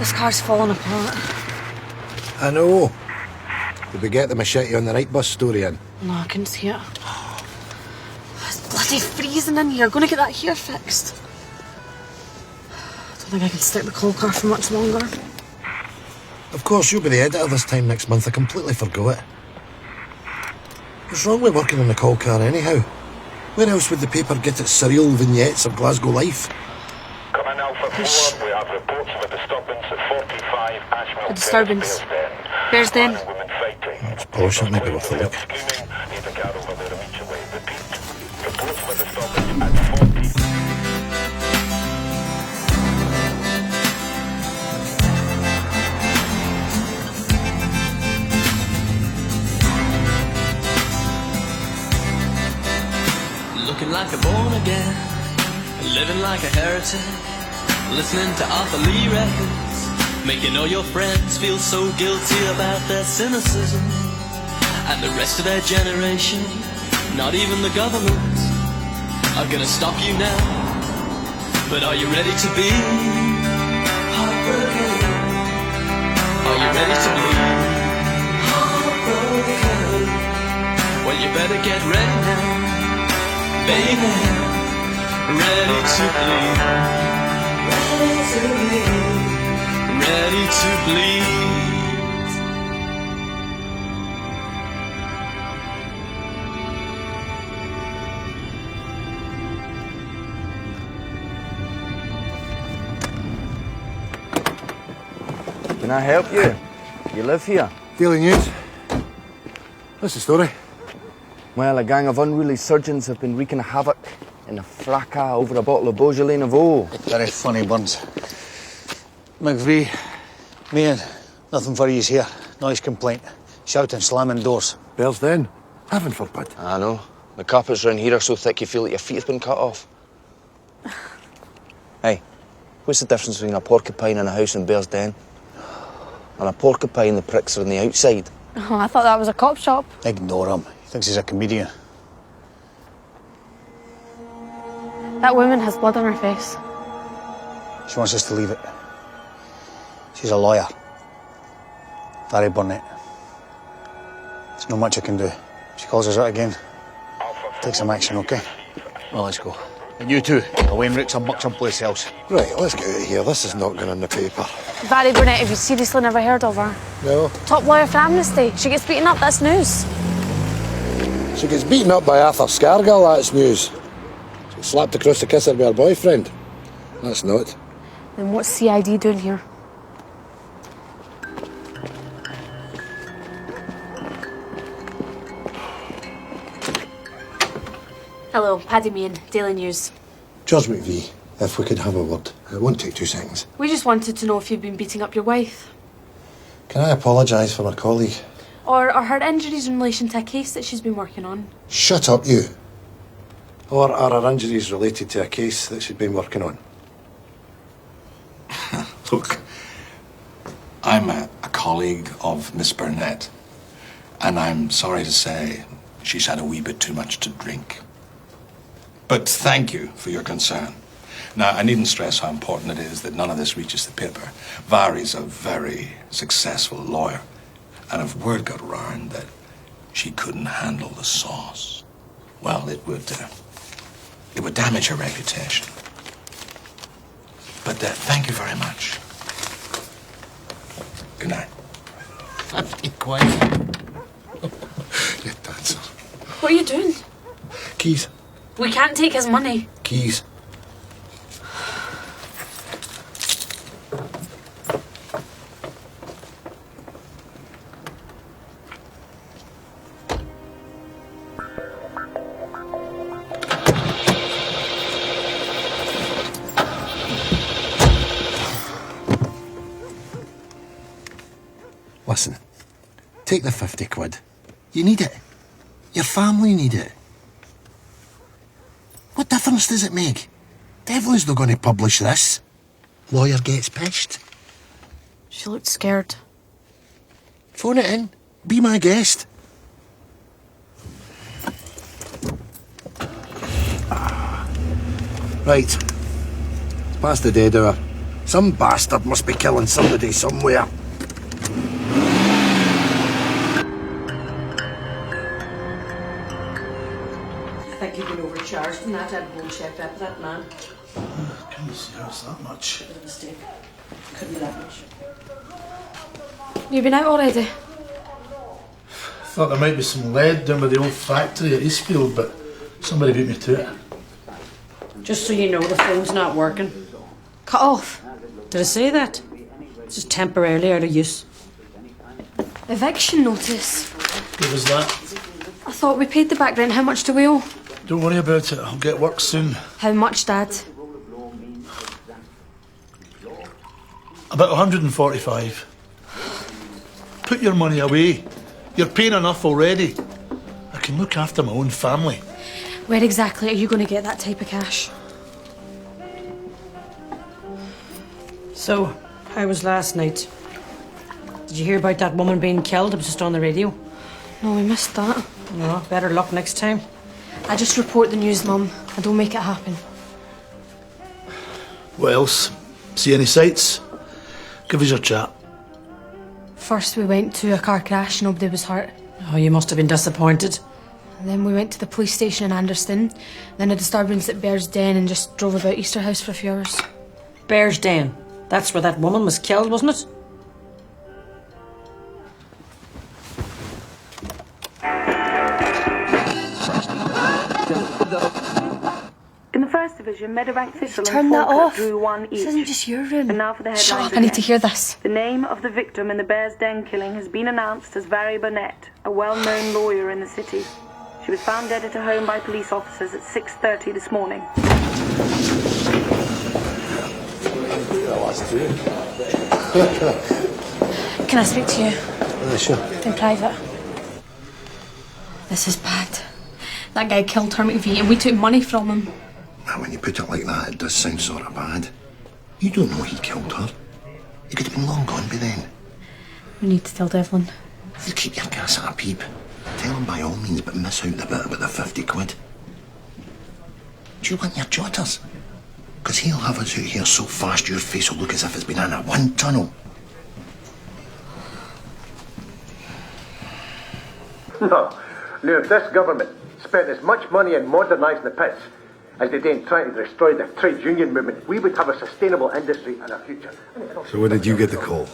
This car's falling apart. I know. Did we get the machete on the right bus story in? No, I couldn't see it. It's bloody freezing in here. Gonna get that hair fixed. I don't think I can stick the coal car for much longer. Of course, you'll be the editor this time next month. I completely forgot it. What's wrong with working on the coal car anyhow? Where else would the paper get its surreal vignettes of Glasgow life? Coming Alpha 4, we have reports of a disturbance at 45 Ashmill. A disturbance? Bearsden? That's posh, it might be worth a look. Reports of a disturbance at 40. Looking like a born again, living like a heretic, listening to Arthur Lee records, making all your friends feel so guilty about their cynicism, and the rest of their generation, not even the government, are gonna stop you now. But are you ready to be heartbroken? Are you ready to bleed heartbroken? Well, you better get ready now, baby, ready to bleed, ready to bleed. Can I help you? You live here? Daily News. What's the story? Well, a gang of unruly surgeons have been wreaking havoc in a fracas over a bottle of Beaujolais Nouveau. Very funny buns. McVie, me and nothing for yous here. Noise complaint. Shouting, slamming doors. Bearsden. Heaven forbid. I know. The carpets round here are so thick you feel like your feet have been cut off. Hey, what's the difference between a porcupine in a house in Bearsden and a porcupine the pricks are on the outside? Oh, I thought that was a cop shop. Ignore him. He thinks he's a comedian. That woman has blood on her face. She wants us to leave it. She's a lawyer. Barry Burnett. There's not much I can do. If she calls us out again, take some action, okay? Well, let's go. And you too. Away and Rick's buck someplace else. Right, let's get out of here. This is not going in the paper. Barry Burnett, have you seriously never heard of her? No. Top lawyer for Amnesty. She gets beaten up, that's news. She gets beaten up by Arthur Scargill, that's news. She gets slapped across the kisser by her boyfriend. That's not. Then what's CID doing here? Hello, Paddy Meehan, Daily News. Judge McVie, if we could have a word. It won't take 2 seconds. We just wanted to know if you've been beating up your wife. Can I apologise for my colleague? Or are her injuries in relation to a case that she's been working on? Shut up, you. Or are her injuries related to a case that she'd been working on? Look, I'm a colleague of Miss Burnett, and I'm sorry to say she's had a wee bit too much to drink. But thank you for your concern. Now, I needn't stress how important it is that none of this reaches the paper. Vari's a very successful lawyer, and if word got round that she couldn't handle the sauce, well, it would damage her reputation. But thank you very much. Good night. 50 quid. You dancer. What are you doing? Keys. We can't take his money. Keys. Listen, take the 50 quid. You need it. Your family need it. What difference does it make? Devlin's not going to publish this. Lawyer gets pissed. She looked scared. Phone it in. Be my guest. Right. It's past the dead hour. Some bastard must be killing somebody somewhere. I think you've been overcharged and that had bullshit up that man. Couldn't see how it's that much. Bit of a mistake. Couldn't be that much. You been out already? Thought there might be some lead down by the old factory at Eastfield, but somebody beat me to it. Just so you know, the phone's not working. Cut off. Did I say that? It's just temporarily out of use. Eviction notice. What was that? I thought we paid the back rent. How much do we owe? Don't worry about it. I'll get work soon. How much, Dad? About 145. Put your money away. You're paying enough already. I can look after my own family. Where exactly are you going to get that type of cash? So, how was last night? Did you hear about that woman being killed? It was just on the radio. No, we missed that. No, better luck next time. I just report the news, Mum. I don't make it happen. What else? See any sights? Give us your chat. First we went to a car crash, nobody was hurt. Oh, you must have been disappointed. And then we went to the police station in Anderston, then a disturbance at Bear's Den and just drove about Easter House for a few hours. Bear's Den. That's where that woman was killed, wasn't it? In the first division, Meadowbank Thistle Turn and that Falkirk off. drew 1 each. This isn't just your room. And now for the headlines. Shut up, I need to hear this. The name of the victim in the Bear's Den killing has been announced as Vary Burnett, a well-known lawyer in the city. She was found dead at her home by police officers at 6:30 this morning. Can I speak to you? Sure. In private. This is bad. That guy killed her McVie and we took money from him. Now, when you put it like that, it does sound sort of bad. You don't know he killed her. He could have been long gone by then. We need to tell Devlin. You keep your gas at a peep. Tell him by all means, but miss out the bit about the 50 quid. Do you want your jotters? Because he'll have us out here so fast your face will look as if it's been in a wind tunnel. No. Now, if this government spent as much money in modernising the pits as they did in trying to destroy the trade union movement, we would have a sustainable industry and a future. So where did you get the call?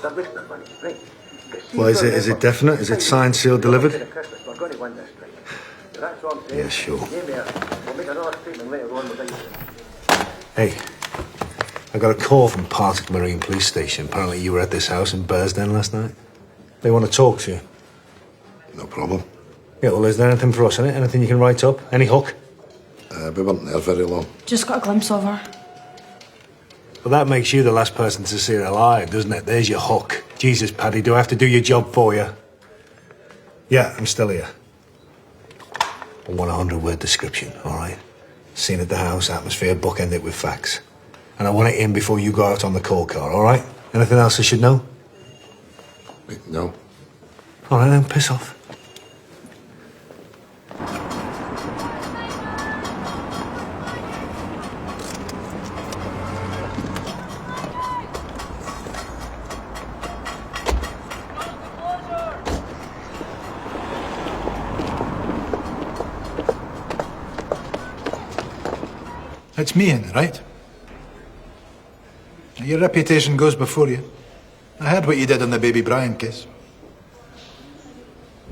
Well, is it definite? Is it signed, sealed, delivered? Yeah, sure. Hey, I got a call from Partick Marine Police Station. Apparently you were at this house in Bursden last night. They want to talk to you. No problem. Yeah, well, is there anything for us in it? Anything you can write up? Any hook? We weren't there very long. Just got a glimpse of her. Well, that makes you the last person to see her alive, doesn't it? There's your hook. Jesus, Paddy, do I have to do your job for you? Yeah, I'm still here. I want a 100-word description, all right? Scene at the house, atmosphere, bookend it with facts. And I want it in before you go out on the call car, all right? Anything else I should know? No. All right, then, piss off. It's me, Ian, right? Your reputation goes before you. I heard what you did on the Baby Brian case.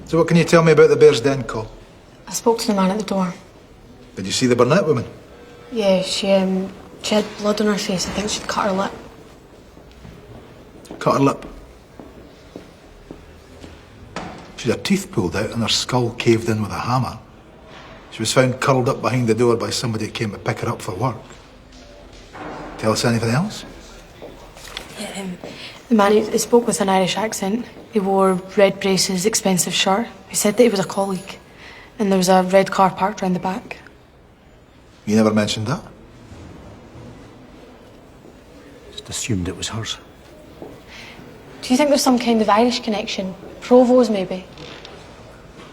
So what can you tell me about the Bear's Den call? I spoke to the man at the door. Did you see the Burnett woman? Yeah, she had blood on her face. I think she'd cut her lip. Cut her lip. She had her teeth pulled out and her skull caved in with a hammer. She was found curled up behind the door by somebody who came to pick her up for work. Tell us anything else? Yeah, the man he spoke with an Irish accent. He wore red braces, expensive shirt. He said that he was a colleague. And there was a red car parked round the back. You never mentioned that? Just assumed it was hers. Do you think there's some kind of Irish connection? Provo's, maybe?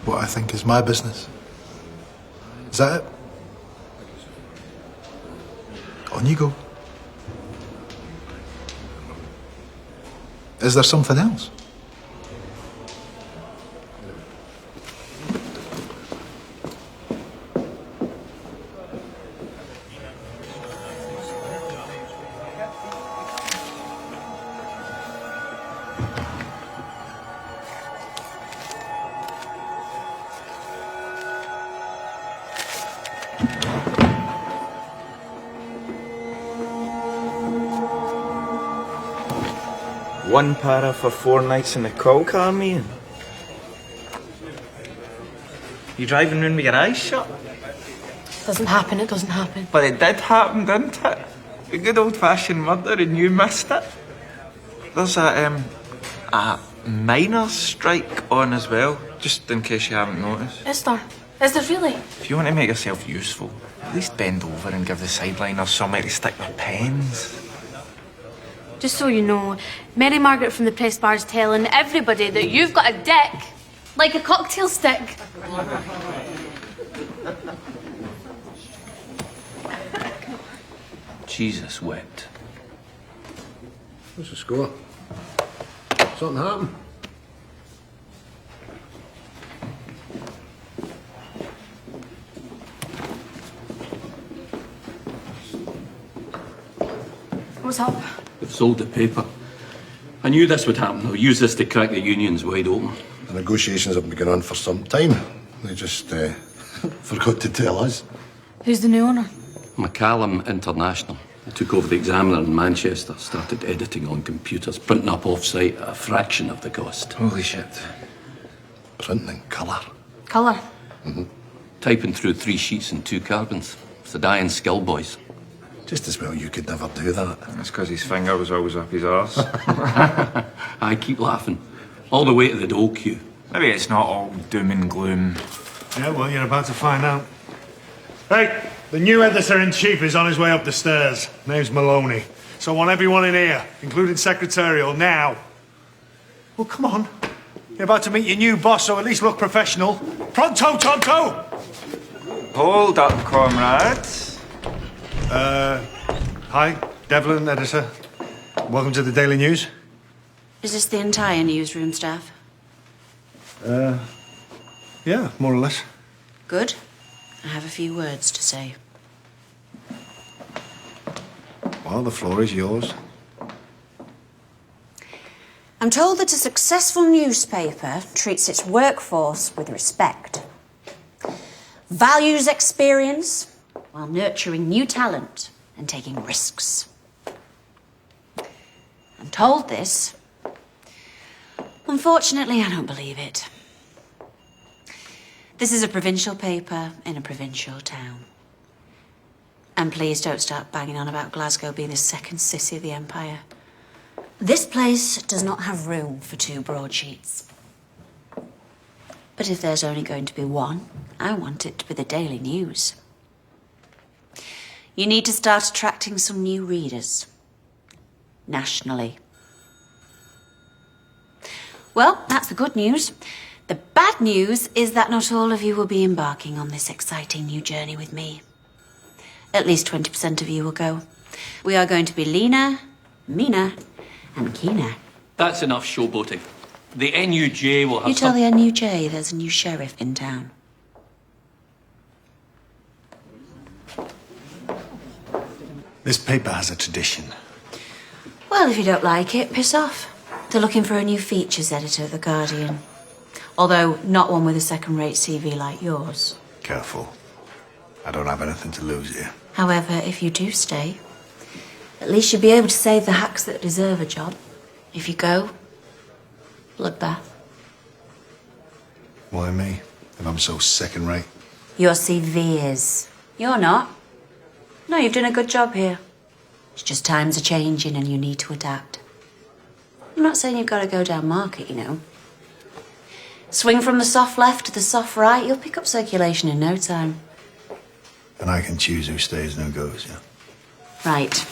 What I think is my business. Is that it? On you go. Is there something else? One para for 4 nights in the call car, man. You driving round with your eyes shut? Doesn't happen, it doesn't happen. But it did happen, didn't it? A good old-fashioned murder and you missed it. There's a miners' strike on as well, just in case you haven't noticed. Is there? Is there really? If you want to make yourself useful, at least bend over and give the sideliners somewhere to stick their pens. Just so you know, Mary Margaret from the press bar's telling everybody that you've got a dick like a cocktail stick. Jesus wept. What's the score? Something happened? What's up? They've sold the paper. I knew this would happen. They'll use this to crack the unions wide open. The negotiations have been going on for some time. They just forgot to tell us. Who's the new owner? McCallum International. They took over the Examiner in Manchester, started editing on computers, printing up off-site at a fraction of the cost. Holy shit. Printing colour. Colour? Mm-hmm. Typing through 3 sheets and 2 carbons. It's a dying skill, boys. Just as well you could never do that. That's because his finger was always up his arse. I keep laughing. All the way to the dole queue. Maybe it's not all doom and gloom. Yeah, well, you're about to find out. Hey, the new editor-in-chief is on his way up the stairs. Name's Maloney. So I want everyone in here, including Secretarial, now. Well, come on. You're about to meet your new boss, so at least look professional. Pronto, Tonto! Hold up, comrades. Hi, Devlin, editor. Welcome to the Daily News. Is this the entire newsroom staff? Yeah, more or less. Good. I have a few words to say. Well, the floor is yours. I'm told that a successful newspaper treats its workforce with respect, values experience while nurturing new talent and taking risks. I'm told this. Unfortunately, I don't believe it. This is a provincial paper in a provincial town. And please don't start banging on about Glasgow being the second city of the empire. This place does not have room for 2 broadsheets. But if there's only going to be one, I want it to be the Daily News. You need to start attracting some new readers. Nationally. Well, that's the good news. The bad news is that not all of you will be embarking on this exciting new journey with me. At least 20% of you will go. We are going to be leaner, meaner, and keener. That's enough showboating. The NUJ will have You tell the NUJ there's a new sheriff in town. This paper has a tradition. Well, if you don't like it, piss off. They're looking for a new features editor at The Guardian. Although, not one with a second-rate CV like yours. Careful. I don't have anything to lose here. However, if you do stay, at least you'll be able to save the hacks that deserve a job. If you go, bloodbath. Why me? If I'm so second-rate? Your CV is. You're not. No, you've done a good job here. It's just times are changing and you need to adapt. I'm not saying you've got to go down market, you know. Swing from the soft left to the soft right, you'll pick up circulation in no time. And I can choose who stays and who goes, yeah? Right.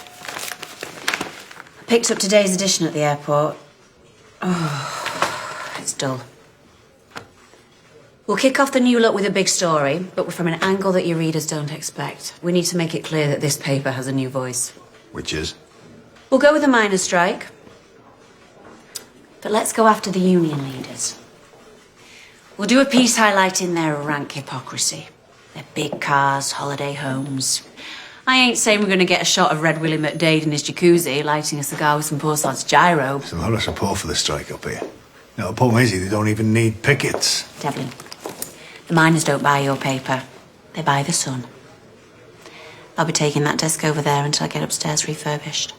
I picked up today's edition at the airport. Oh, it's dull. We'll kick off the new look with a big story, but from an angle that your readers don't expect. We need to make it clear that this paper has a new voice. Which is? We'll go with the miners' strike. But let's go after the union leaders. We'll do a piece highlighting their rank hypocrisy. Their big cars, holiday homes. I ain't saying we're going to get a shot of Red Willie McDade in his jacuzzi, lighting a cigar with some poor sod's gyro. There's a lot of support for the strike up here. Now, the problem is they don't even need pickets. Devlin, the miners don't buy your paper. They buy the sun. I'll be taking that desk over there until I get upstairs refurbished.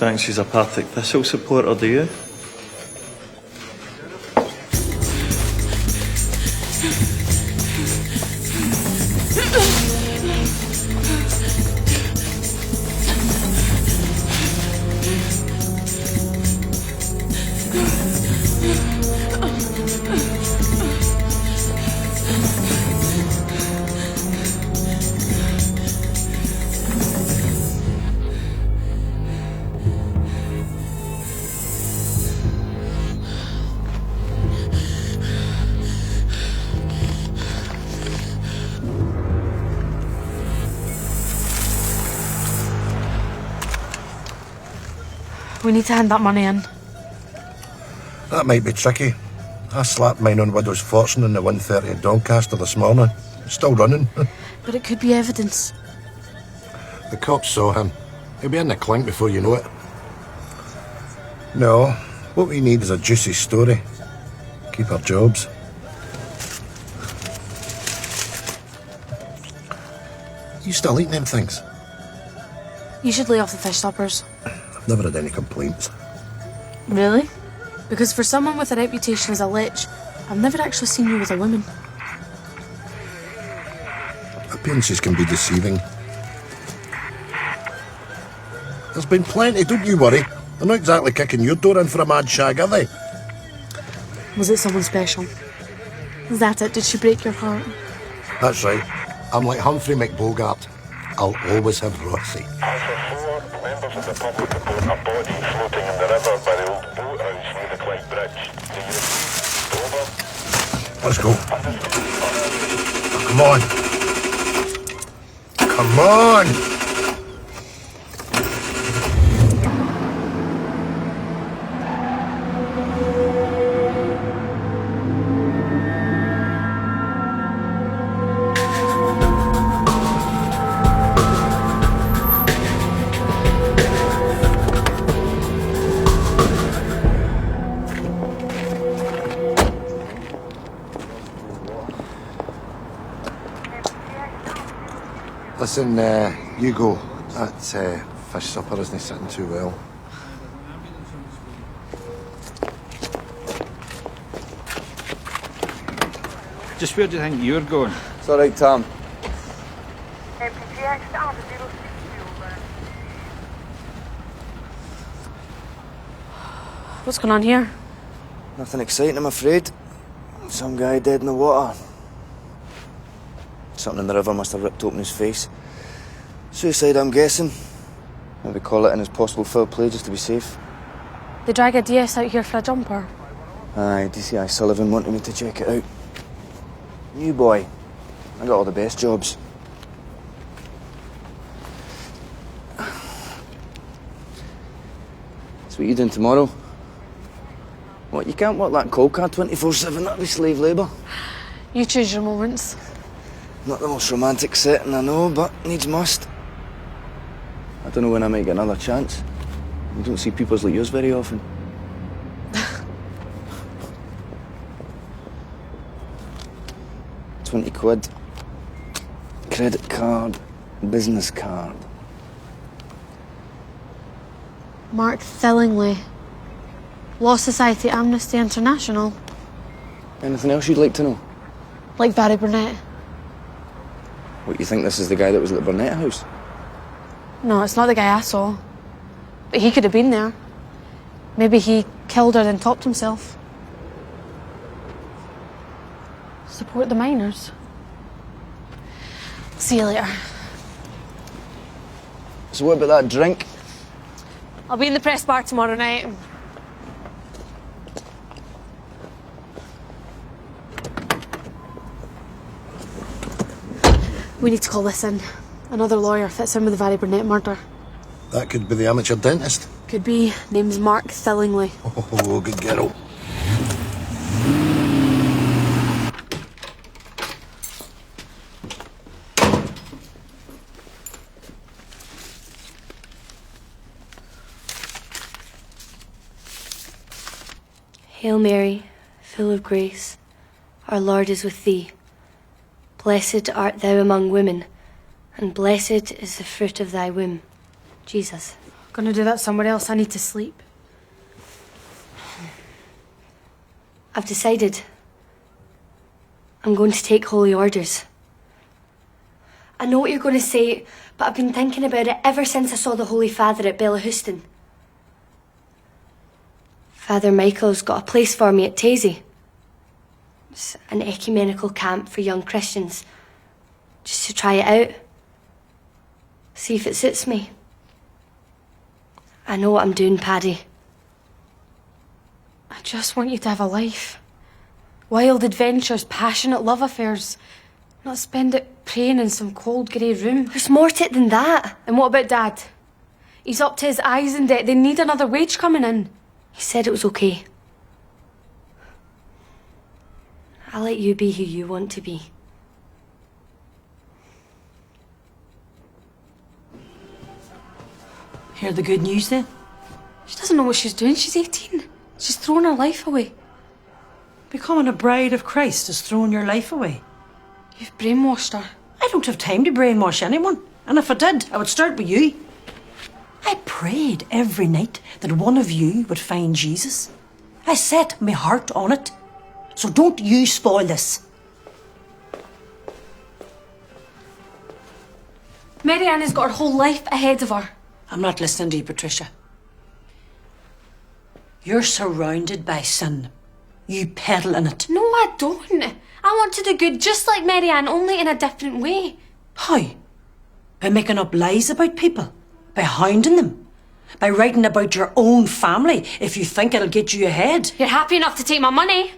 Thanks, she's a Partick Thistle supporter, do you? We need to hand that money in. That might be tricky. I slapped mine on Widow's Fortune in the 130 at Doncaster this morning. It's still running. But it could be evidence. The cops saw him. He'll be in the clink before you know it. No, what we need is a juicy story. Keep our jobs. You still eating them things? You should lay off the fish stoppers. I've never had any complaints. Really? Because for someone with a reputation as a lich, I've never actually seen you with a woman. Appearances can be deceiving. There's been plenty, don't you worry. They're not exactly kicking your door in for a mad shag, are they? Was it someone special? Is that it? Did she break your heart? That's right. I'm like Humphrey McBogart. I'll always have Rossi. Members of the public report a body floating in the river by the old boathouse near the Clyde Bridge. Over. Let's go. Come on. Come on. Listen, you go. That fish supper isn't sitting too well. Just where do you think you're going? It's all right, Tom. What's going on here? Nothing exciting, I'm afraid. Some guy dead in the water. Something in the river must have ripped open his face. Suicide, I'm guessing. Maybe call it in as possible foul play just to be safe. They drag a DS out here for a jumper. Aye, DCI Sullivan wanted me to check it out. New boy. I got all the best jobs. So what are you doing tomorrow? What, you can't work that coal car 24/7, that'd be slave labour. You choose your moments. Not the most romantic setting, I know, but needs must. I don't know when I might get another chance. You don't see peoples like yours very often. £20. Credit card, business card. Mark Thillingly. Law Society Amnesty International. Anything else you'd like to know? Like Barry Burnett. What, you think this is the guy that was at the Burnett house? No, it's not the guy I saw. But he could have been there. Maybe he killed her then topped himself. Support the miners. See you later. So what about that drink? I'll be in the press bar tomorrow night. We need to call this in. Another lawyer fits in with the Barry Burnett murder. That could be the amateur dentist. Could be. Name's Mark Thillingly. Oh, good girl. Hail Mary, full of grace, our Lord is with thee. Blessed art thou among women, and blessed is the fruit of thy womb, Jesus. Gonna do that somewhere else. I need to sleep. I've decided. I'm going to take holy orders. I know what you're going to say, but I've been thinking about it ever since I saw the Holy Father at Bellahouston. Father Michael's got a place for me at Taizé. It's an ecumenical camp for young Christians. Just to try it out. See if it suits me. I know what I'm doing, Paddy. I just want you to have a life. Wild adventures, passionate love affairs. Not spend it praying in some cold grey room. There's more to it than that. And what about Dad? He's up to his eyes in debt. They need another wage coming in. He said it was okay. I'll let you be who you want to be. Hear the good news then? She doesn't know what she's doing. She's 18. She's throwing her life away. Becoming a bride of Christ is throwing your life away. You've brainwashed her. I don't have time to brainwash anyone. And if I did, I would start with you. I prayed every night that one of you would find Jesus. I set my heart on it. So don't you spoil this. Mary Ann has got her whole life ahead of her. I'm not listening to you, Patricia. You're surrounded by sin. You peddle in it. No, I don't. I want to do good just like Mary Ann, only in a different way. How? By making up lies about people? By hounding them? By writing about your own family if you think it'll get you ahead? You're happy enough to take my money.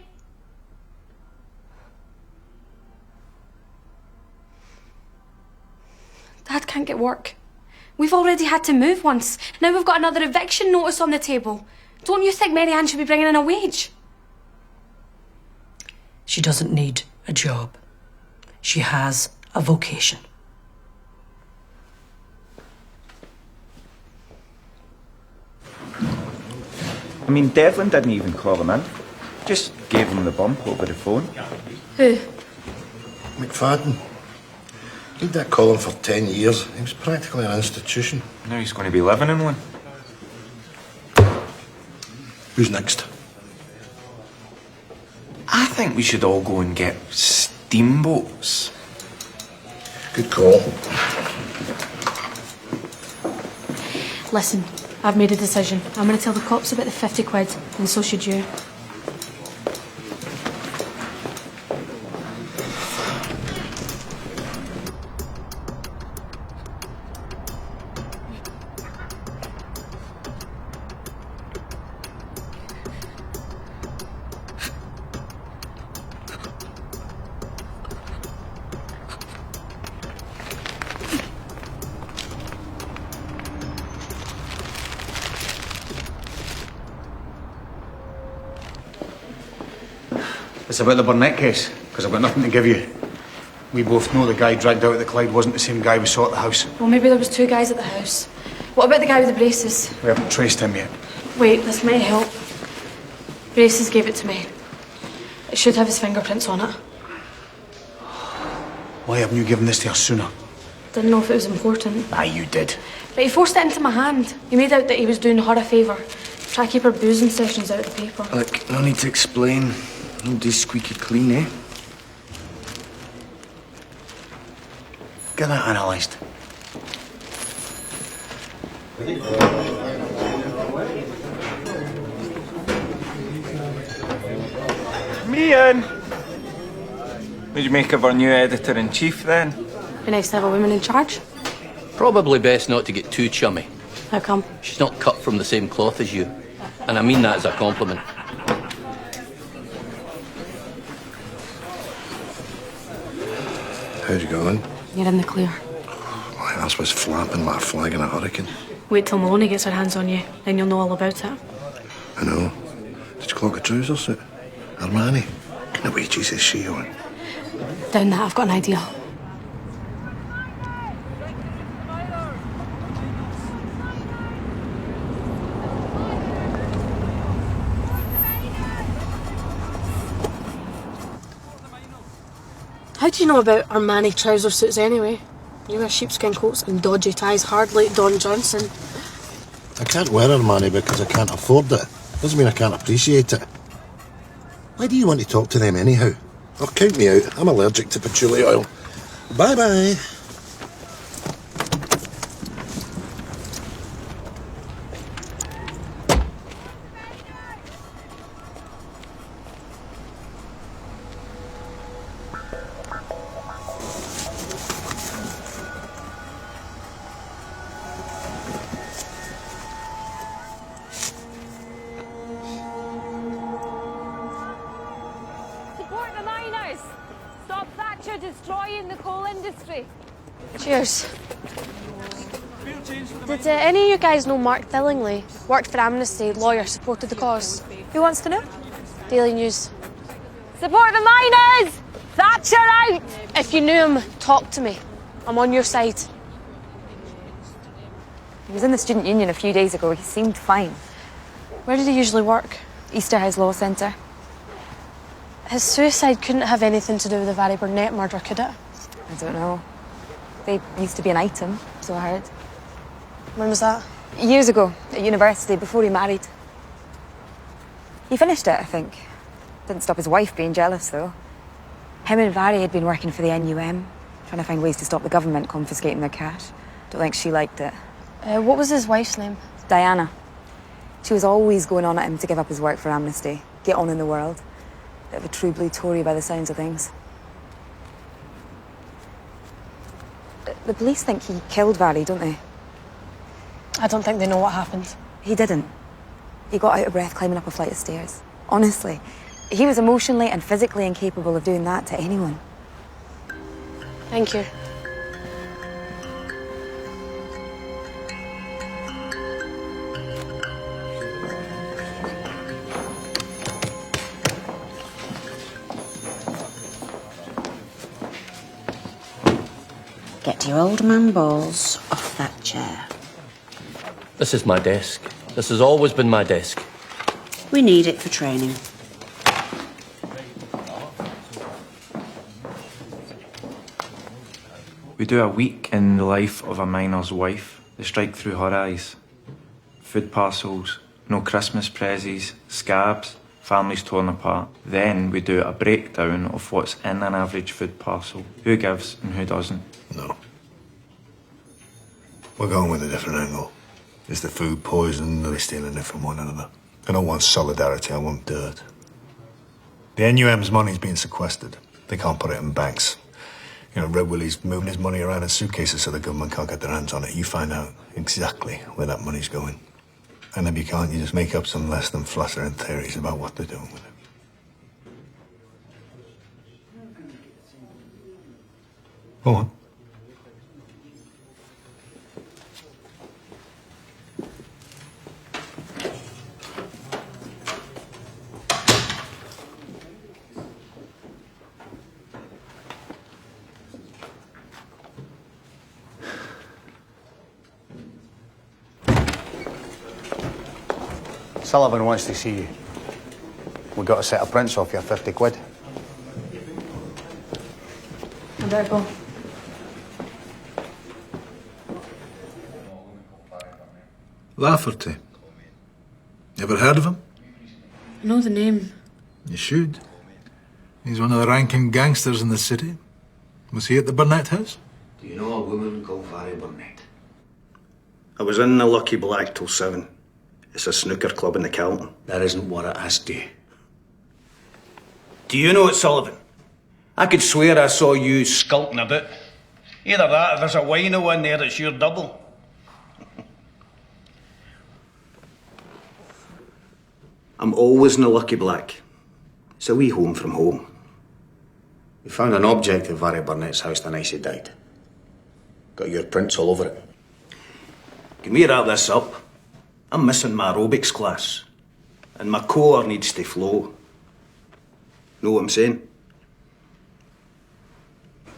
Dad can't get work. We've already had to move once. Now we've got another eviction notice on the table. Don't you think Mary Ann should be bringing in a wage? She doesn't need a job. She has a vocation. I mean, Devlin didn't even call him in. Just gave him the bump over the phone. Who? McFadden. He'd that column for 10 years. He was practically an institution. Now he's going to be living in one. Who's next? I think we should all go and get steamboats. Good call. Listen, I've made a decision. I'm going to tell the cops about the 50 quid, and so should you. It's about the Burnett case, because I've got nothing to give you. We both know the guy dragged out at the Clyde wasn't the same guy we saw at the house. Well, maybe there was two guys at the house. What about the guy with the braces? We haven't traced him yet. Wait, this might help. Braces gave it to me. It should have his fingerprints on it. Why haven't you given this to us sooner? Didn't know if it was important. Aye, you did. But he forced it into my hand. He made out that he was doing her a favour. Try to keep her boozing sessions out of the paper. Look, no need to explain. Nobody's squeaky clean, eh? Get that analysed. Mian! What'd you make of our new editor-in-chief, then? Be nice to have a woman in charge. Probably best not to get too chummy. How come? She's not cut from the same cloth as you. And I mean that as a compliment. How's it going? You're in the clear. Why, that's what's flapping like a flag in a hurricane. Wait till Maloney gets her hands on you, then you'll know all about it. I know. Did you clock a trouser suit? Armani? Kind of wages is she on? Down that, I've got an idea. How do you know about Armani trouser suits anyway? You wear sheepskin coats and dodgy ties hard like Don Johnson. I can't wear Armani because I can't afford it. Doesn't mean I can't appreciate it. Why do you want to talk to them anyhow? Oh, count me out. I'm allergic to patchouli oil. Bye-bye. Support the miners! Stop Thatcher destroying the coal industry! Cheers. Did any of you guys know Mark Thillingly? Worked for Amnesty, lawyer, supported the cause. Who wants to know? Daily News. Support the miners! Thatcher out! If you knew him, talk to me. I'm on your side. He was in the student union a few days ago. He seemed fine. Where did he usually work? Easterhouse Law Centre. His suicide couldn't have anything to do with the Barry Burnett murder, could it? I don't know. They used to be an item, so I heard. When was that? Years ago, at university, before he married. He finished it, I think. Didn't stop his wife being jealous, though. Him and Barry had been working for the NUM, trying to find ways to stop the government confiscating their cash. Don't think she liked it. What was his wife's name? Diana. She was always going on at him to give up his work for Amnesty, get on in the world. Bit of a true blue Tory by the sounds of things. The police think he killed Barry, don't they? I don't think they know what happened. He didn't. He got out of breath climbing up a flight of stairs. Honestly, he was emotionally and physically incapable of doing that to anyone. Thank you. Get your old man balls off that chair. This is my desk. This has always been my desk. We need it for training. We do a week in the life of a miner's wife. They strike through her eyes. Food parcels, no Christmas prezzies, scabs, families torn apart. Then we do a breakdown of what's in an average food parcel. Who gives and who doesn't. No. We're going with a different angle. Is the food poison? Are they stealing it from one another? I don't want solidarity, I want dirt. The NUM's money's being sequestered. They can't put it in banks. You know, Red Willie's moving his money around in suitcases so the government can't get their hands on it. You find out exactly where that money's going. And if you can't, you just make up some less than flattering theories about what they're doing with it. Go on. Sullivan wants to see you. We got a set of prints off you, 50 quid. I better go. Lafferty. Ever heard of him? I know the name. You should. He's one of the ranking gangsters in the city. Was he at the Burnett house? Do you know a woman called Barry Burnett? I was in the Lucky Black till 7. It's a snooker club in the Calton. That isn't what I asked you. Do you know it, Sullivan? I could swear I saw you skulking a bit. Either that or there's a wino in there that's your double. I'm always in the Lucky Black. It's a wee home from home. We found an object at Barry Burnett's house the night he died. Got your prints all over it. Can we wrap this up? I'm missing my aerobics class. And my core needs to flow. Know what I'm saying?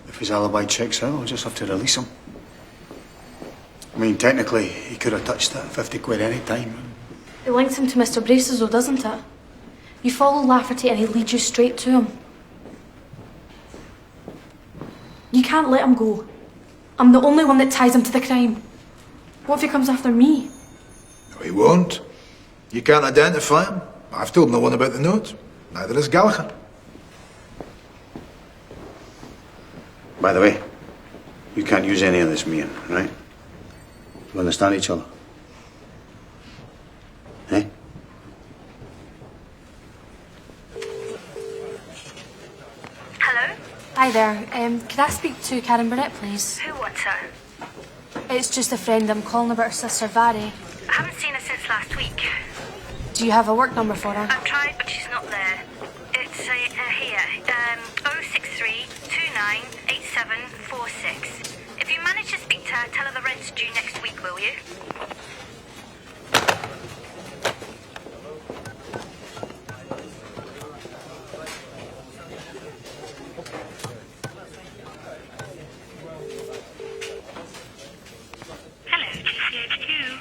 If his alibi checks out, I'll just have to release him. I mean, technically, he could have touched that 50 quid any time. It links him to Mr. Braces, though, doesn't it? You follow Lafferty and he leads you straight to him. You can't let him go. I'm the only one that ties him to the crime. What if he comes after me? No, he won't. You can't identify him. I've told no one about the note. Neither has Gallagher. By the way, you can't use any of this, Mian, right? You understand each other? Eh? Hello? Hi there. Could I speak to Karen Burnett, please? Who wants her? It's just a friend. I'm calling about her sister, Vary. I haven't seen her since last week. Do you have a work number for her? I've tried, but she's not there. It's here. 063 29 8746. If you manage to speak to her, tell her the rent's due next week, will you? Hello, GCHQ.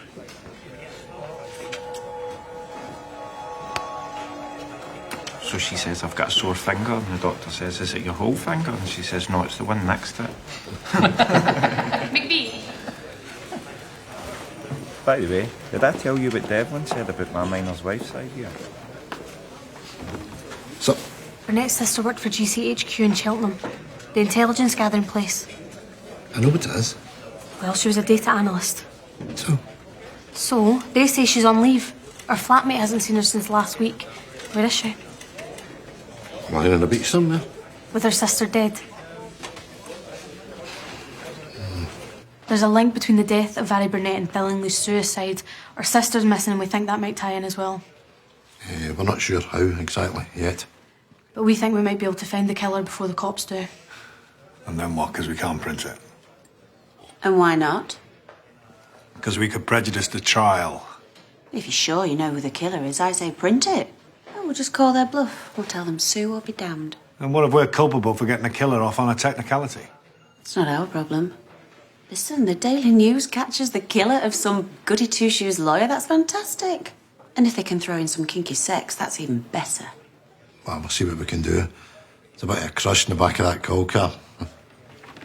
So she says, I've got a sore finger, and the doctor says, is it your whole finger? And she says, no, it's the one next to it. McBee. By the way, did I tell you what Devlin said about my minor's wife's idea? So, Burnett's sister worked for GCHQ in Cheltenham, the intelligence gathering place. I know what it is. Well, she was a data analyst. So? So, they say she's on leave. Her flatmate hasn't seen her since last week. Where is she? Lying on a beach somewhere. With her sister dead. There's a link between the death of Vary Burnett and Billingsley's suicide. Her sister's missing and we think that might tie in as well. We're not sure how exactly yet. But we think we might be able to find the killer before the cops do. And then what? Because we can't print it. And why not? Because we could prejudice the trial. If you're sure you know who the killer is, I say print it. We'll just call their bluff. We'll tell them Sue will be damned. And what if we're culpable for getting a killer off on a technicality? It's not our problem. Listen, the Daily News catches the killer of some goody two-shoes lawyer. That's fantastic. And if they can throw in some kinky sex, that's even better. Well, we'll see what we can do. It's a bit of a crush in the back of that coal car.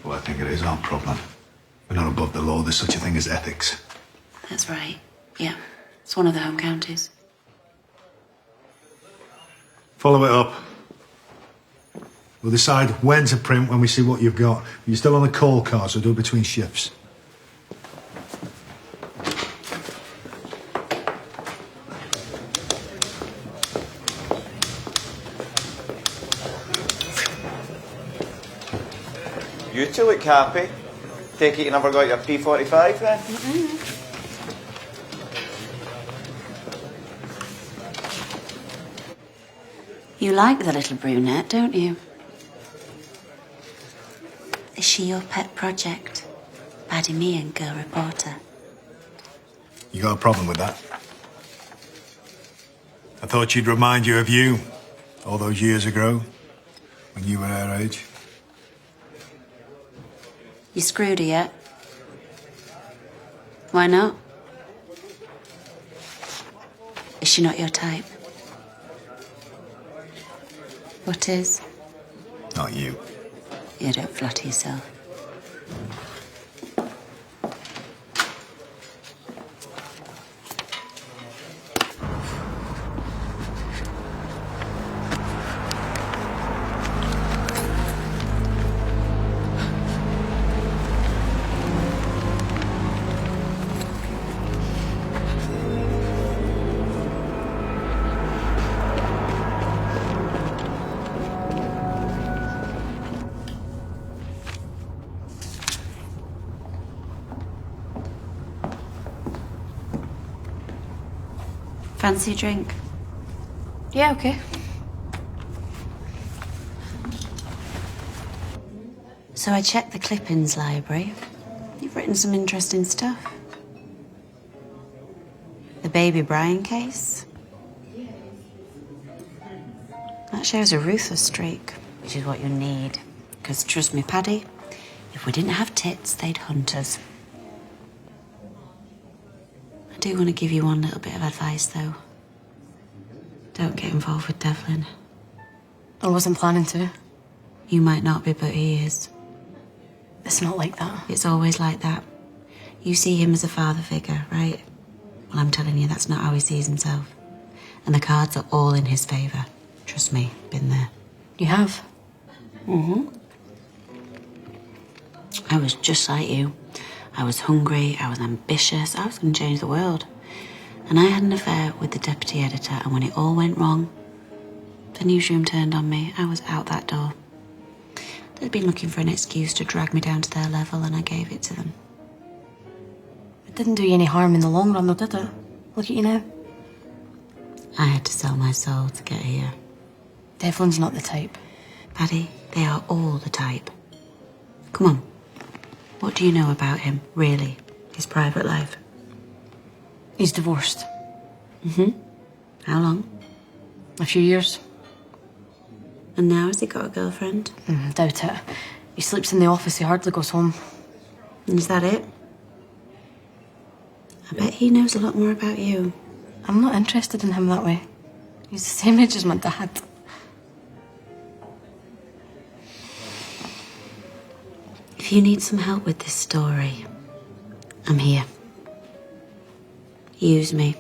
Well, I think it is our problem. We're not above the law. There's such a thing as ethics. That's right. Yeah. It's one of the home counties. Follow it up. We'll decide when to print when we see what you've got. You're still on the call car, so do it between shifts. You two look happy. Take it you never got your P45 then? You like the little brunette, don't you? Is she your pet project? Paddy me and girl reporter. You got a problem with that? I thought she'd remind you of you, all those years ago, when you were her age. You screwed her yet? Why not? Is she not your type? What is? Not you. You don't flatter yourself. Fancy a drink? Yeah, okay. So I checked the clippings library. You've You've written some interesting stuff. The baby Brian case. That shows a ruthless streak, which is what you need. Because trust me, Paddy, if we didn't have tits, they'd hunt us. I do want to give you one little bit of advice, though. Don't get involved with Devlin. I wasn't planning to. You might not be, but he is. It's not like that. It's always like that. You see him as a father figure, right? Well, I'm telling you, that's not how he sees himself. And the cards are all in his favour. Trust me, been there. You have? Mm-hmm. I was just like you. I was hungry, I was ambitious, I was going to change the world. And I had an affair with the deputy editor, and when it all went wrong, the newsroom turned on me. I was out that door. They'd been looking for an excuse to drag me down to their level, and I gave it to them. It didn't do you any harm in the long run, though, did it? Look at you now. I had to sell my soul to get here. Devlin's not the type. Paddy, they are all the type. Come on. What do you know about him, really? His private life? He's divorced. Mm-hmm. How long? A few years. And now has he got a girlfriend? Doubt it. He sleeps in the office, he hardly goes home. And is that it? I bet he knows a lot more about you. I'm not interested in him that way. He's the same age as my dad. If you need some help with this story, I'm here. Use me.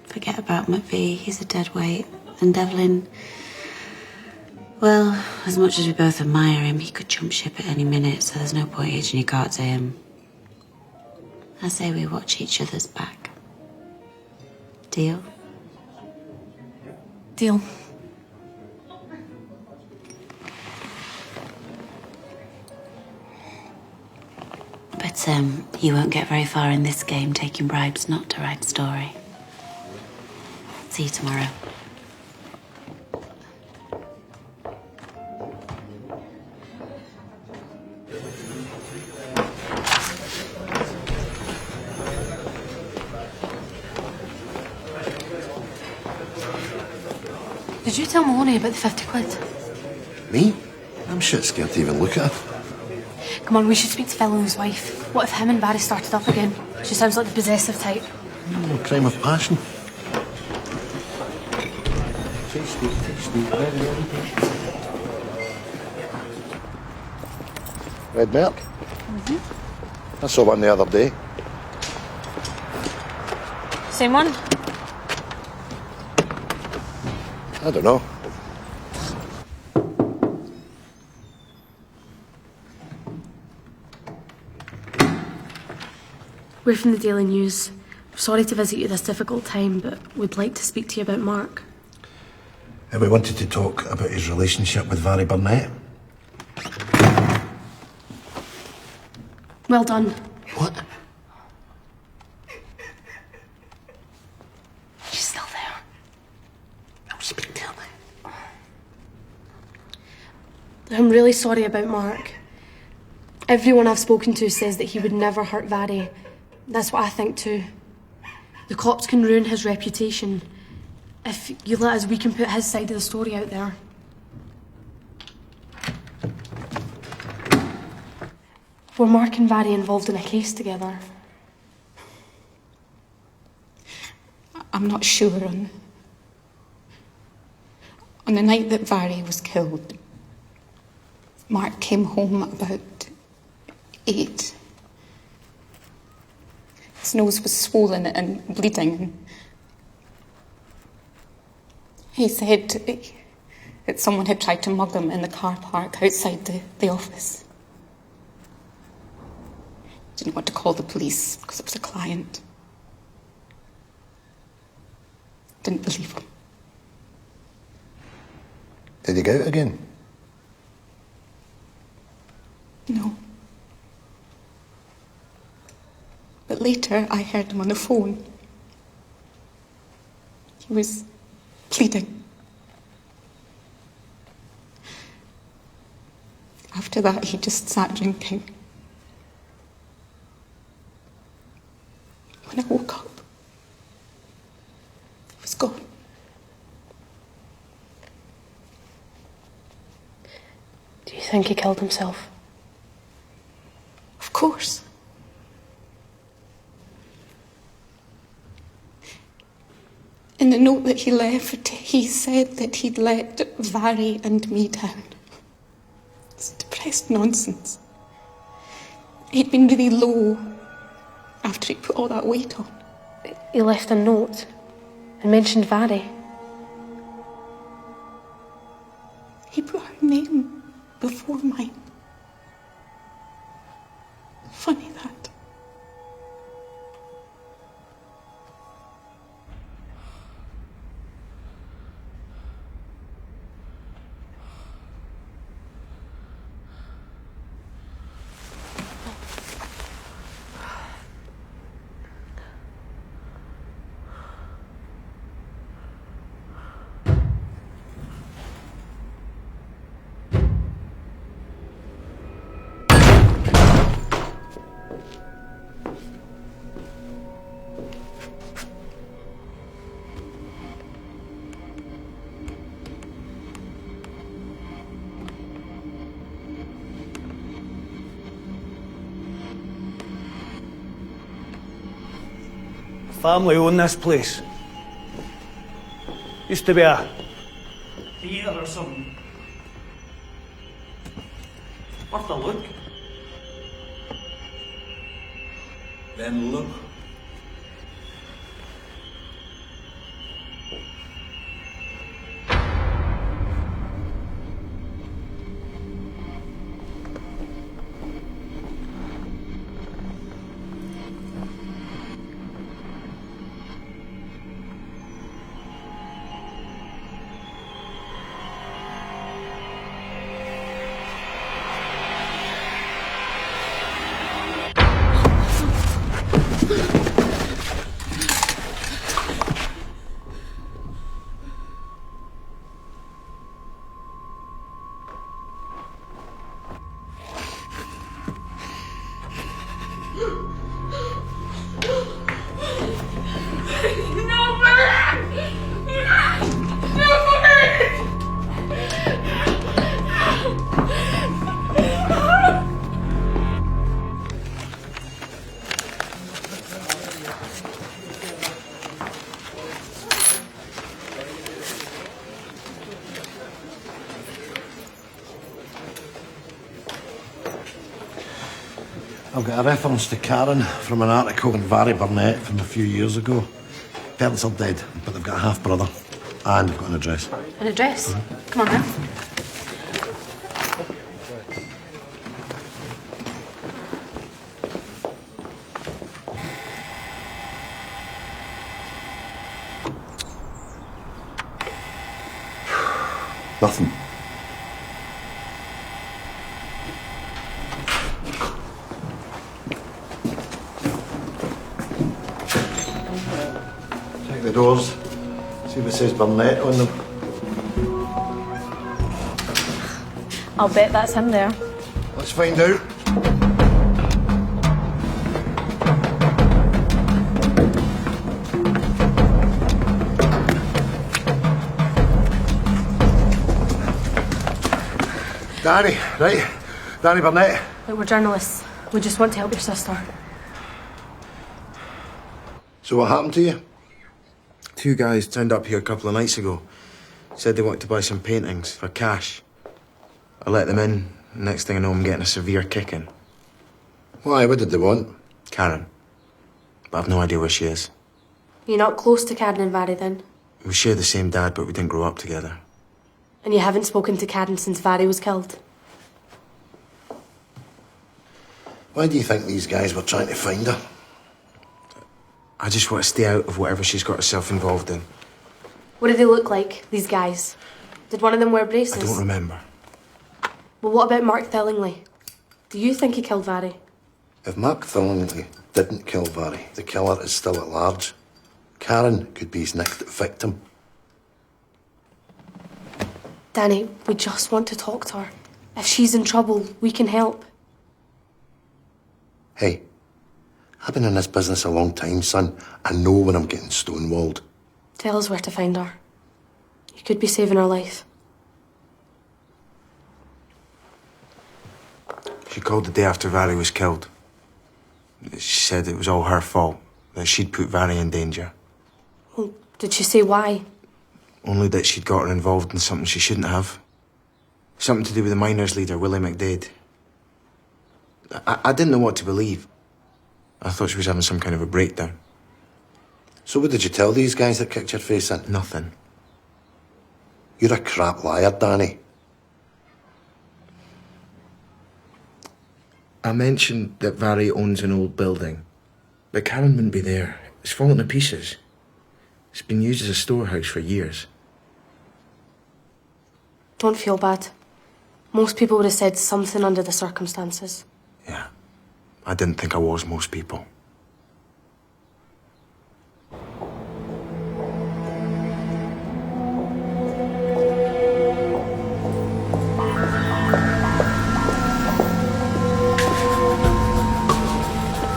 Forget about McVee, he's a dead weight. And Devlin, well, as much as we both admire him, he could jump ship at any minute, so there's no point hitching your cart to him. I say we watch each other's back. Deal? Deal. But you won't get very far in this game taking bribes not to write a story. See you tomorrow. Did you tell Maloney about the 50 quid? Me? I'm shit scared to even look at her. Come on, we should speak to Phil and his wife. What if him and Barry started up again? She sounds like the possessive type. Crime of passion. Red Merc? I saw one the other day. Same one? I don't know. We're from the Daily News. We're sorry to visit you this difficult time, but we'd like to speak to you about Mark. We wanted to talk about his relationship with Barry Burnett. Well done. What? She's still there. I'll speak to her. I'm really sorry about Mark. Everyone I've spoken to says that he would never hurt Barry. That's what I think too. The cops can ruin his reputation. If you let us, we can put his side of the story out there. Were Mark and Barry involved in a case together? I'm not sure. On the night that Barry was killed, Mark came home about 8. His nose was swollen and bleeding. He said that someone had tried to mug him in the car park outside the office. Didn't want to call the police because it was a client. Didn't believe him. Did he go out again? No. But later I heard him on the phone. He was pleading. After that, he just sat drinking. When I woke up, he was gone. Do you think he killed himself? Of course. In the note that he left, he said that he'd let Vary and me down. It's depressed nonsense. He'd been really low after he put all that weight on. He left a note and mentioned Vary. He put her name before mine. Funny that. Family own this place. Used to be a theatre or something. Worth a look. Then look. I've got a reference to Karen from an article in Vary Burnett from a few years ago. Parents are dead, but they've got a half-brother. And they've got an address. An address? Come on then. Nothing. Check the doors. See if it says Burnett on them. I'll bet that's him there. Let's find out. Danny, right? Danny Burnett. Look, we're journalists. We just want to help your sister. So what happened to you? Two guys turned up here a couple of nights ago. Said they wanted to buy some paintings for cash. I let them in. Next thing I know, I'm getting a severe kicking. Why? What did they want? Karen. But I've no idea where she is. You're not close to Karen and Vary then? We share the same dad, but we didn't grow up together. And you haven't spoken to Karen since Vary was killed? Why do you think these guys were trying to find her? I just want to stay out of whatever she's got herself involved in. What did they look like, these guys? Did one of them wear braces? I don't remember. Well, what about Mark Thillingly? Do you think he killed Vary? If Mark Thillingly didn't kill Vary, the killer is still at large. Karen could be his next victim. Danny, we just want to talk to her. If she's in trouble, we can help. Hey, I've been in this business a long time, son. I know when I'm getting stonewalled. Tell us where to find her. You could be saving her life. She called the day after Vary was killed. She said it was all her fault, that she'd put Vary in danger. Well, did she say why? Only that she'd got her involved in something she shouldn't have. Something to do with the miners' leader, Willie McDade. I didn't know what to believe. I thought she was having some kind of a breakdown. So what did you tell these guys that kicked your face in? Nothing. You're a crap liar, Danny. I mentioned that Vary owns an old building. But Karen wouldn't be there. It's fallen to pieces. It's been used as a storehouse for years. Don't feel bad. Most people would have said something under the circumstances. Yeah. I didn't think I was most people.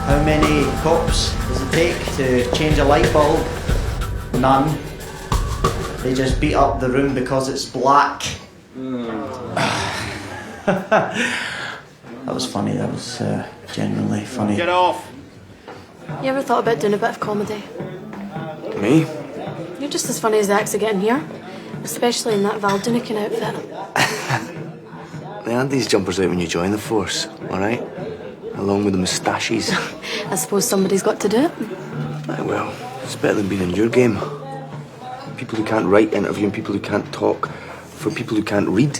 How many cops does it take to change a light bulb? None. They just beat up the room because it's black. That was funny, that was genuinely funny. Get off! You ever thought about doing a bit of comedy? Me? You're just as funny as the acts that get in here. Especially in that Val Dunican outfit. They had these jumpers out when you join the force, alright? Along with the moustaches. I suppose somebody's got to do it. Aye, well, it's better than being in your game. People who can't write interviewing people who can't talk for people who can't read.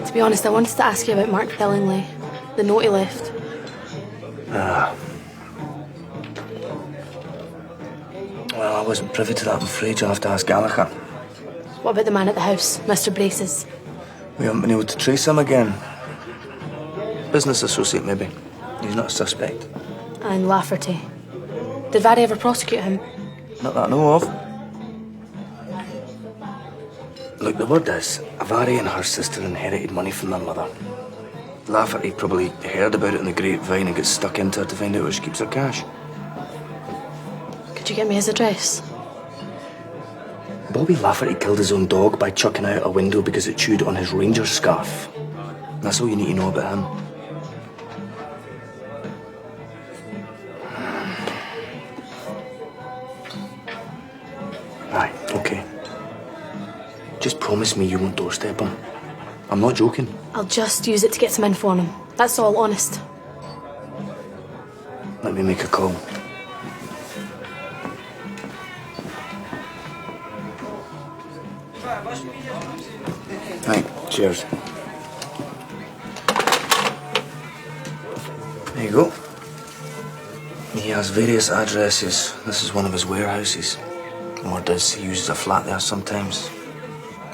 To be honest, I wanted to ask you about Mark Billingsley. The note he left. Ah. Well, I wasn't privy to that, I'm afraid. You'll have to ask Gallagher. What about the man at the house, Mr. Braces? We haven't been able to trace him again. Business associate, maybe. He's not a suspect. And Lafferty. Did Vary ever prosecute him? Not that I know of. Look, the word is, Vary and her sister inherited money from their mother. Lafferty probably heard about it in the grapevine and got stuck into her to find out where she keeps her cash. Could you get me his address? Bobby Lafferty killed his own dog by chucking out a window because it chewed on his ranger scarf. That's all you need to know about him. Right, okay. Just promise me you won't doorstep him. I'm not joking. I'll just use it to get some info on him. That's all, honest. Let me make a call. Right, cheers. There you go. He has various addresses. This is one of his warehouses. Word is he uses a flat there sometimes.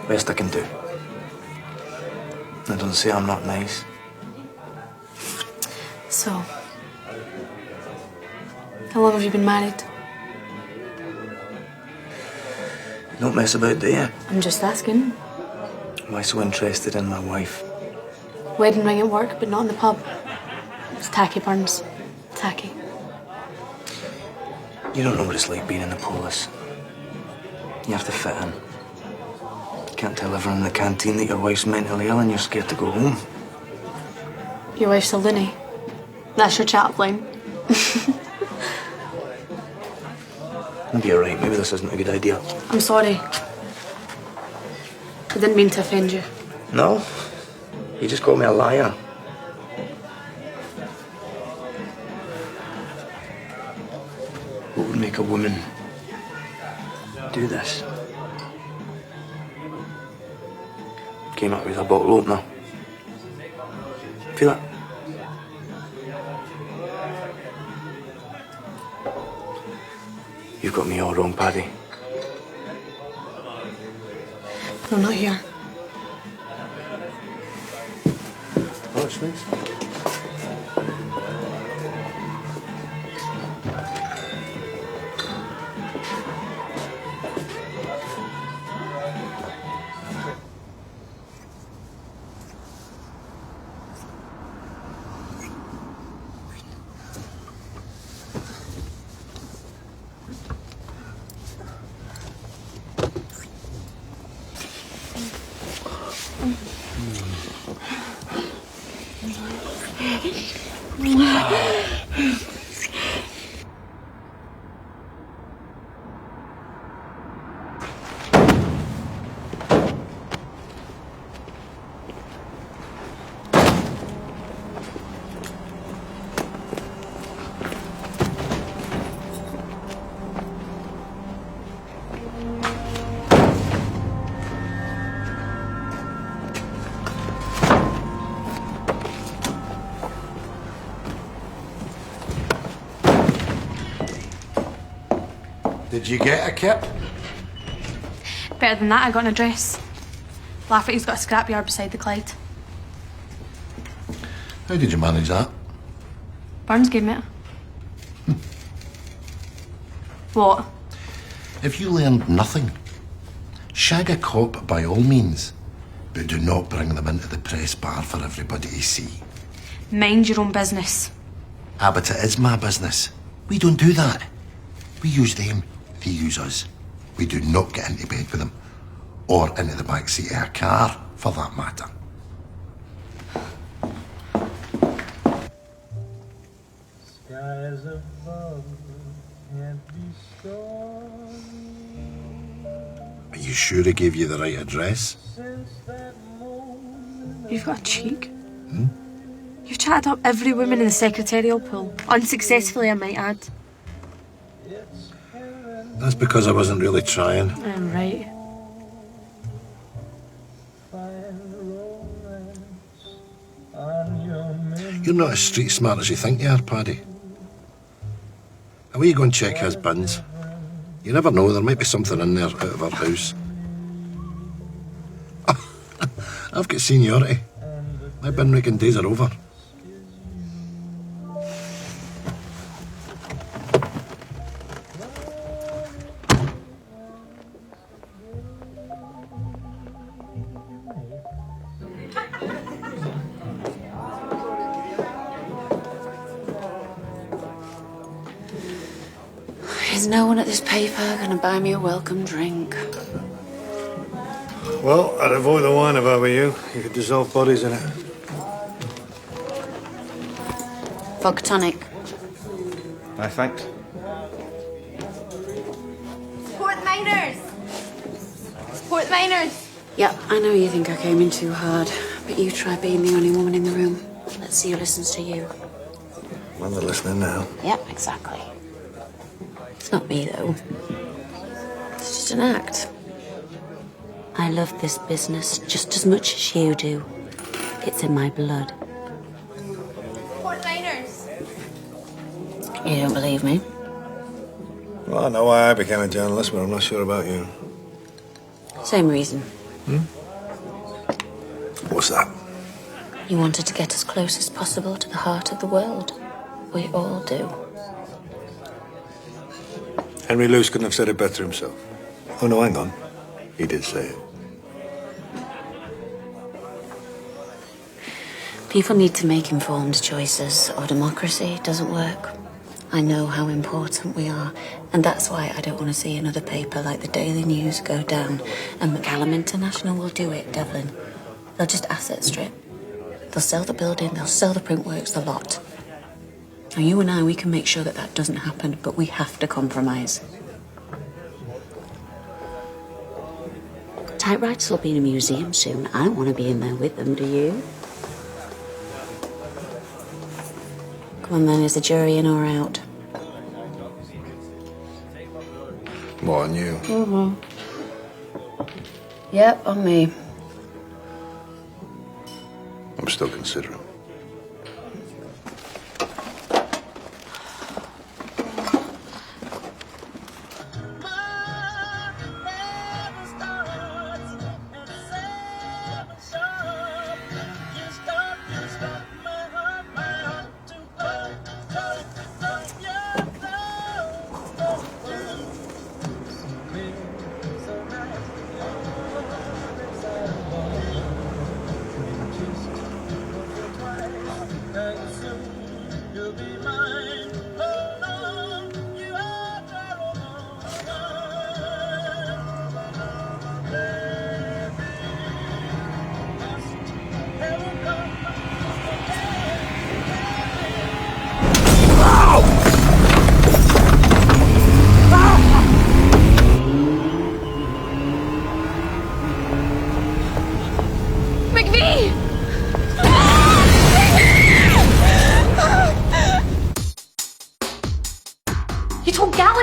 Best I can do. I don't say I'm not nice. So, how long have you been married? You don't mess about, do you? I'm just asking. Why so interested in my wife? Wedding ring at work, but not in the pub. It's tacky, Burns. Tacky. You don't know what it's like being in the polis. You have to fit in. You can't tell everyone in the canteen that your wife's mentally ill and you're scared to go home. Your wife's a loony. That's your chat line. Maybe you're right. Maybe this isn't a good idea. I'm sorry. I didn't mean to offend you. No? You just called me a liar. What would make a woman do this? Came up with a bottle opener. Feel it? You've got me all wrong, Paddy. No, not here. Oh, it's nice. Did you get a kip? Better than that, I got an address. Lafferty's got a scrapyard beside the Clyde. How did you manage that? Burns gave me it. What? If you learned nothing, shag a cop by all means, but do not bring them into the press bar for everybody to see. Mind your own business. Ah, but it is my business. We don't do that. We use them, they use us. We do not get into bed with them, or into the back seat of a car, for that matter. Skies above can't be stormy. Are you sure he gave you the right address? You've got a cheek. You've chatted up every woman in the secretarial pool. Unsuccessfully, I might add. That's because I wasn't really trying. I'm right. You're not as street smart as you think you are, Paddy. Away you go and check his bins. You never know, there might be something in there out of our house. I've got seniority. My bin raking days are over. Is no one at this paper gonna buy me a welcome drink? Well, I'd avoid the wine if I were you. You could dissolve bodies in it. Vodka tonic. I think. Support the miners! Support the miners! Yep, I know you think I came in too hard, but you try being the only woman in the room. Let's see who listens to you. Well, they're listening now. Yep, exactly. It's not me, though. It's just an act. I love this business just as much as you do. It's in my blood. Support the miners! You don't believe me? Well, I know why I became a journalist, but I'm not sure about you. Same reason. What's that? You wanted to get as close as possible to the heart of the world. We all do. Henry Luce couldn't have said it better himself. Oh, no, hang on. He did say it. People need to make informed choices, or democracy doesn't work. I know how important we are, and that's why I don't want to see another paper like the Daily News go down. And McCallum International will do it, Devlin. They'll just asset strip. They'll sell the building, they'll sell the print works, the lot. Now, you and I, we can make sure that that doesn't happen, but we have to compromise. Typewriters will be in a museum soon. I don't want to be in there with them, do you? Come on then, is the jury in or out? What, on you? Mm-hmm. Yep, on me. I'm still considering.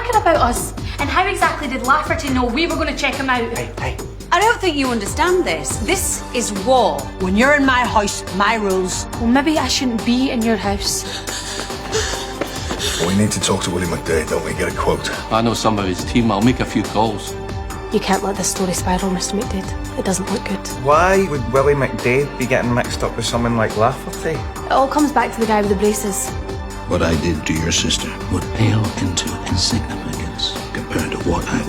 panicking about us? And how exactly did Lafferty know we were going to check him out? Hey. I don't think you understand this. This is war. When you're in my house, my rules. Well, maybe I shouldn't be in your house. We need to talk to Willie McDade, don't we? Get a quote. I know some of his team. I'll make a few calls. You can't let this story spiral, Mr. McDade. It doesn't look good. Why would Willie McDade be getting mixed up with someone like Lafferty? It all comes back to the guy with the braces. What I did to your sister would pale into insignificance compared to what I